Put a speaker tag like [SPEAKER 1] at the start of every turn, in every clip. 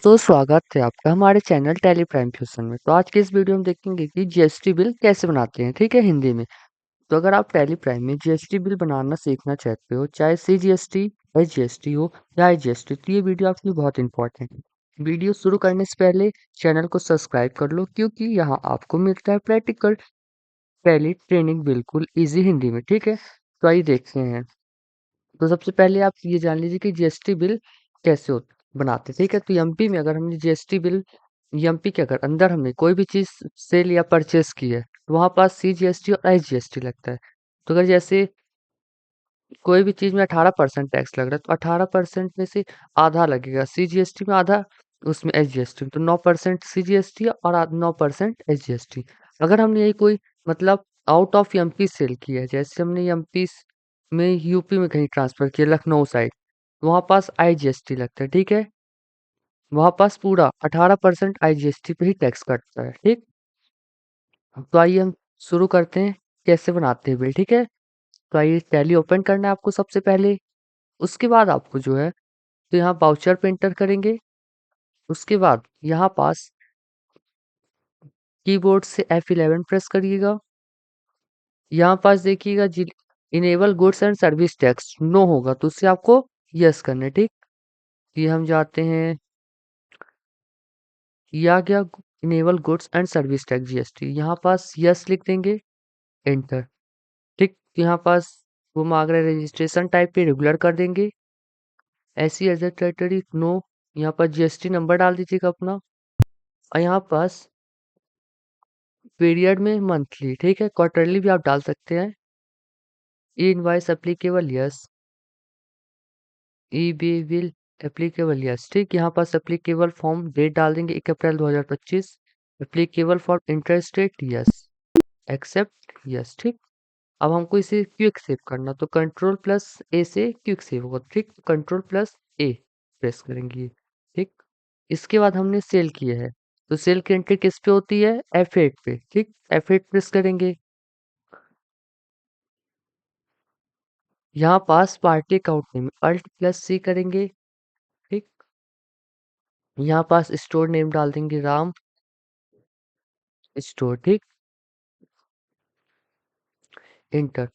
[SPEAKER 1] दोस्तों, स्वागत है आपका हमारे चैनल टेली प्राइम फ्यूजन में। तो आज के इस वीडियो में देखेंगे कि जीएसटी बिल कैसे बनाते हैं, ठीक है, हिंदी में। तो अगर आप टेली प्राइम में जीएसटी बिल बनाना सीखना चाहते हो, चाहे सीजीएसटी, एसजीएसटी हो या आईजीएसटी, तो ये वीडियो आपके लिए बहुत इंपॉर्टेंट है। वीडियो शुरू करने से पहले चैनल को सब्सक्राइब कर लो, क्योंकि यहाँ आपको मिलता है प्रैक्टिकल टेली ट्रेनिंग बिल्कुल ईजी हिंदी में, ठीक है। तो आइए देखते हैं। तो सबसे पहले आप ये जान लीजिए कि जीएसटी बिल कैसे बनाते हैं, ठीक है। तो एमपी में अगर हमने जीएसटी बिल एमपी के अगर अंदर हमने कोई भी चीज सेल या परचेस की है, तो वहां पास सीजीएसटी और एसजीएसटी लगता है। तो अगर जैसे कोई भी चीज में 18% टैक्स लग रहा है, तो 18% में से आधा लगेगा सीजीएसटी में, आधा उसमें एसजीएसटी में। तो 9% सीजीएसटी और 9% एसजीएसटी। अगर हमने यही कोई मतलब आउट ऑफ एमपी सेल किया है, जैसे हमने एमपी में यूपी में कहीं ट्रांसफर किया, लखनऊ साइड, वहां पास आईजीएसटी लगता है, ठीक है। वहां पास पूरा 18% आईजीएसटी पे ही टैक्स कटता है, ठीक। तो आइए हम शुरू करते हैं कैसे बनाते हैं बिल, ठीक है। तो आइए टैली ओपन करना है आपको सबसे पहले। उसके बाद आपको जो है, तो यहाँ वाउचर पे एंटर करेंगे। उसके बाद यहाँ पास कीबोर्ड से F11 प्रेस करिएगा। यहाँ पास देखिएगा जी, enable goods and service tax no होगा, तो उससे आपको यस करना है, ठीक। ये हम जाते हैं, ये आ गया enable goods and service tax GST. यहाँ पास यस लिख देंगे, एंटर, ठीक। यहाँ पास वो मांग रहा है रजिस्ट्रेशन टाइप पे रेगुलर कर देंगे। ऐसी एज ए टेरिटरी नो। यहाँ पर जीएसटी नंबर डाल दीजिएगा अपना। और यहाँ पास पीरियड में मंथली, ठीक है, क्वार्टरली भी आप डाल सकते हैं। E invoice applicable yes, E way bill applicable yes, ठीक। यहाँ पास एप्लीकेबल फॉर्म डेट डाल देंगे 1 April 2025। Applicable for interest rate yes, accept yes, ठीक। अब हमको इसे क्विक सेव करना, तो कंट्रोल प्लस ए से क्विक सेव होगा, ठीक। कंट्रोल प्लस ए प्रेस करेंगे, ठीक। इसके बाद हमने सेल किया है, तो सेल की एंट्री किस पे होती है, F8 पे, ठीक। F8 प्रेस करेंगे। यहाँ पास party account name alt plus C करेंगे, ठीक। यहाँ पास स्टोर नेम डाल देंगे राम स्टोर, ठीक। इंटर,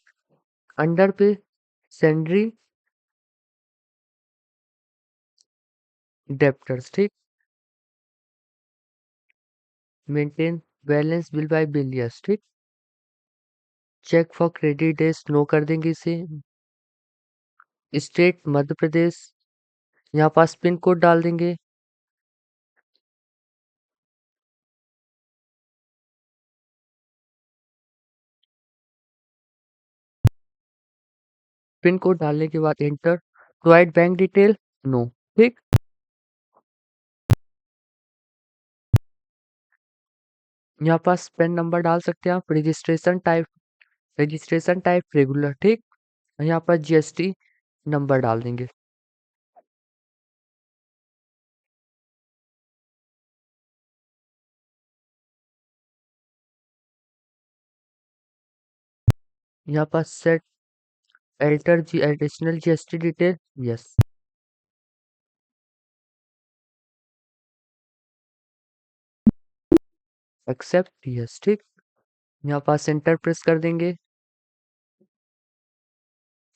[SPEAKER 1] अंडर पे सेंड्री डेप्टर्स, ठीक। Maintain balance bill by bill yes, ठीक। Check for credit days no कर देंगे इसे। स्टेट मध्य प्रदेश, यहाँ पास पिन कोड डाल देंगे। पिन कोड डालने के बाद enter, provide bank detail no, ठीक। यहाँ पास पेन नंबर डाल सकते हैं आप। रजिस्ट्रेशन टाइप रेगुलर, ठीक। यहाँ पर जीएसटी नंबर डाल देंगे। यहाँ पास सेट एल्टर जी additional GST detail yes, accept yes, ठीक। यहाँ पास सेंटर प्रेस कर देंगे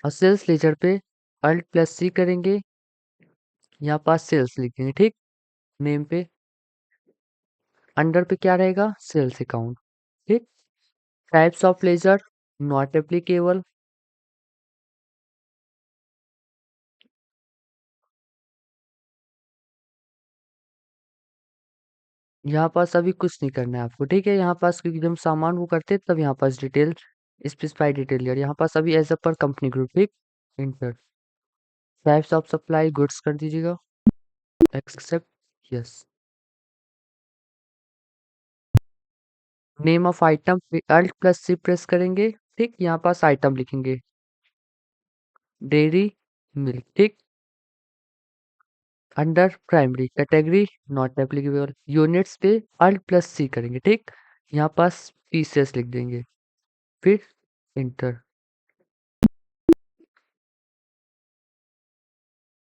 [SPEAKER 1] और सेल्स लेजर पे अल्ट प्लस सी करेंगे। यहाँ पास सेल्स लिखेंगे, ठीक। नेम पे अंडर पे क्या रहेगा, सेल्स अकाउंट, ठीक। Types of ledger not applicable. यहाँ पास अभी कुछ नहीं करना है आपको, ठीक है। यहाँ पास क्योंकि जब हम सामान वो करते हैं, तब यहाँ पास डिटेल स्पेसिफाई डिटेल यार, यहाँ पास अभी as a per company group, ठीक। Enter, types of supply goods कर दीजिएगा, except yes. Name of item पे अल्ट प्लस सी प्रेस करेंगे, ठीक। यहाँ पास आइटम लिखेंगे डेयरी मिल्क, ठीक। Under primary category not applicable, units पे अल्ट प्लस सी करेंगे, ठीक। यहाँ पास पीसेस लिख देंगे, फिर इंटर।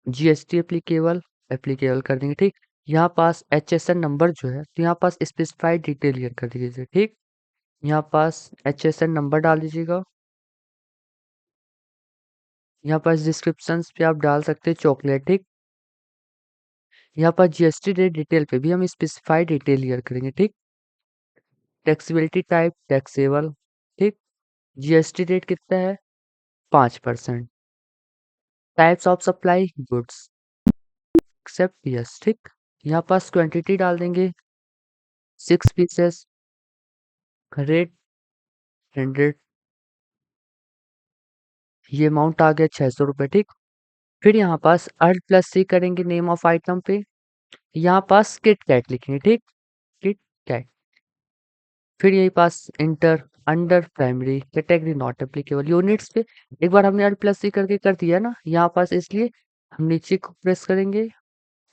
[SPEAKER 1] जीएसटी एप्लीकेबल एप्लीकेबल कर देंगे, ठीक। यहाँ पास HSN नंबर जो है, तो यहाँ पास स्पेसिफाइड डिटेल ईयर कर दीजिए, ठीक। यहाँ पास HSN नंबर डाल दीजिएगा। यहाँ पास डिस्क्रिप्शन पे आप डाल सकते हैं चॉकलेट, ठीक। यहाँ पर जीएसटी रेट डिटेल पे भी हम स्पेसिफाइड डिटेल ईयर करेंगे, ठीक। टैक्सेबिलिटी टाइप टैक्सेबल, ठीक। जीएसटी रेट कितना है? 5%। Types of supply goods, accept yes, ठीक। यहाँ पास क्वांटिटी डाल देंगे 6 पीसेस, रेट 100, ये अमाउंट आ गया 600 रुपये, ठीक। फिर यहाँ पास अर्न प्लस सी करेंगे नेम ऑफ आइटम पे, यहाँ पास किट कैट लिखेंगे, ठीक। KitKat. फिर यही पास enter under primary category not applicable units पे एक बार हमने अर्न प्लस सी करके कर दिया ना, यहाँ पास इसलिए हम नीचे को प्रेस करेंगे।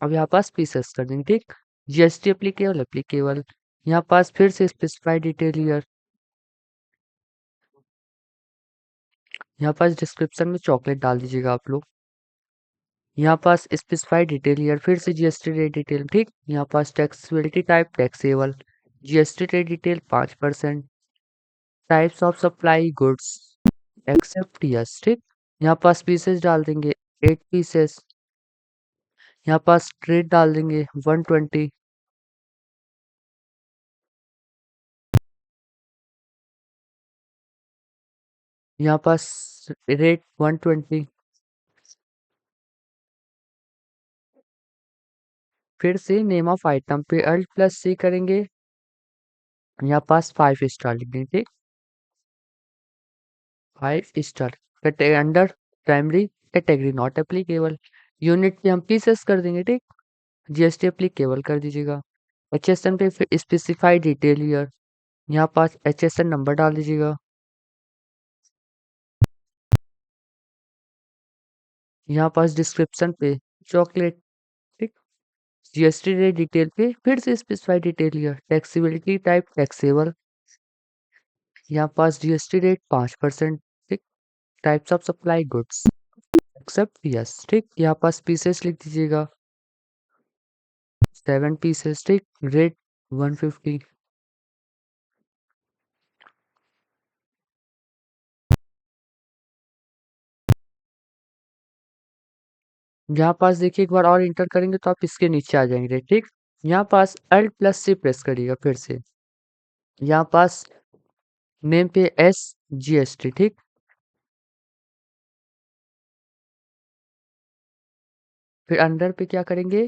[SPEAKER 1] अब यहाँ पास पीसेस कर देंगे, ठीक। जीएसटी एप्लीकेबल एप्लीकेबल, यहाँ पास फिर से स्पेसिफाइड डिटेल ईयर, यहाँ पास डिस्क्रिप्शन में चॉकलेट डाल दीजिएगा आप लोग। यहाँ पास स्पेसिफाइड डिटेल ईयर, फिर से जीएसटी रेट डिटेल, ठीक। यहाँ पास taxability type taxable, GST rate detail 5%, types of supply goods, accept yes, ठीक। यहाँ पास पीसेस डाल देंगे 8 पीसेस, यहाँ पास ट्रेड डाल देंगे 120, यहाँ पास रेट 120, फिर से नेम ऑफ आइटम पे अल्ट प्लस सी करेंगे, यहाँ पास 5 स्टार लिख देंगे, ठीक। 5 star under primary category not applicable, unit पे हम पीसेस कर देंगे, ठीक। जीएसटी एप्लीकेबल कर दीजिएगा। एचएसएन पे फिर स्पेसिफाइड डिटेल ईयर, यहाँ पास एचएसएन नंबर डाल दीजिएगा। यहाँ पास डिस्क्रिप्शन पे चॉकलेट, ठीक। जीएसटी रेट डिटेल पे फिर से specified detail here, taxability type taxable, यहाँ पास जीएसटी रेट 5%, ठीक। Types of supply goods, accept yes, ठीक। यहाँ पास पीसेस लिख दीजिएगा 7 पीसेस, ठीक। रेट 150, यहाँ पास देखिए एक बार और इंटर करेंगे तो आप इसके नीचे आ जाएंगे, ठीक। यहाँ पास अल्ट प्लस से प्रेस करिएगा फिर से, यहाँ पास नेम पे SGST, ठीक। फिर अंडर पे क्या करेंगे?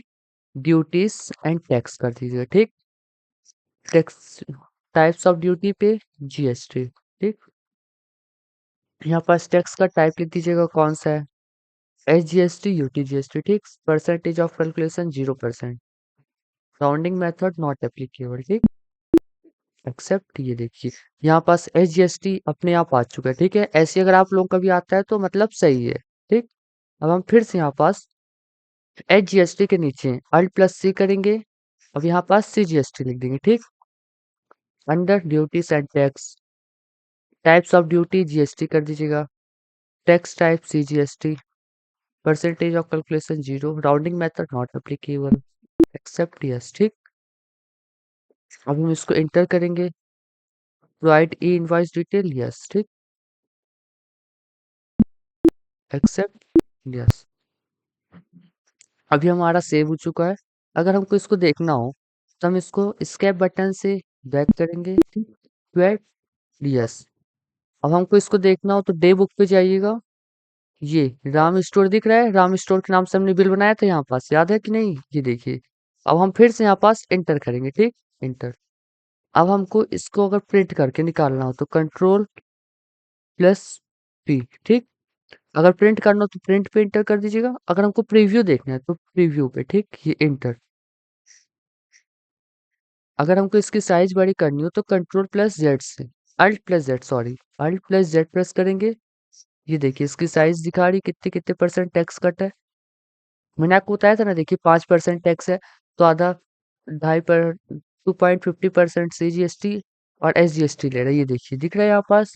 [SPEAKER 1] ड्यूटीज एंड टैक्स कर दीजिएगा, ठीक। टैक्स टाइप्स ऑफ ड्यूटी पे GST, ठीक। यहाँ पास टैक्स का टाइप लिख दीजिएगा कौन सा है, SGST UTGST, ठीक। Percentage of calculation 0%, rounding method not applicable, ठीक। एक्सेप्ट ये देखिए यहाँ पास SGST अपने आप आ चुका है, ठीक है। ऐसे अगर आप लोगों का भी आता है तो मतलब सही है, ठीक। अब हम फिर से यहाँ पास HGST के नीचे अल्ट प्लस सी करेंगे, अब यहाँ पास CGST लिख देंगे, ठीक। Under duties and tax, types of duty GST कर दीजिएगा, tax type CGST, percentage of calculation 0, rounding method not applicable, accept yes, ठीक। अब हम इसको इंटर करेंगे, provide E invoice detail, yes, ठीक। Accept yes. अभी हमारा सेव हो चुका है। अगर हमको इसको देखना हो तो हम इसको स्केप बटन से बैक करेंगे, ठीक। यस। अब हमको इसको देखना हो तो डे बुक पे जाइएगा, ये राम स्टोर दिख रहा है, राम स्टोर के नाम से हमने बिल बनाया था यहाँ पास, याद है कि नहीं? ये देखिए। अब हम फिर से यहाँ पास एंटर करेंगे, ठीक। एंटर। अब हमको इसको अगर प्रिंट करके निकालना हो तो कंट्रोल प्लस पी, ठीक। अगर प्रिंट करना हो तो प्रिंट पे एंटर कर दीजिएगा, अगर हमको प्रीव्यू देखना है तो प्रीव्यू पे, ठीक। ये एंटर। अगर हमको इसकी साइज बड़ी करनी हो तो कंट्रोल प्लस जेड से, alt plus Z, sorry, alt plus Z press करेंगे। ये देखिए इसकी साइज दिखा रही कितने कितने परसेंट टैक्स कट है। मैंने आपको बताया था ना, देखिए 5% टैक्स है, तो आधा 2.50% CGST और SGST ले रहा है, ये देखिए दिख रहा है यहाँ पास।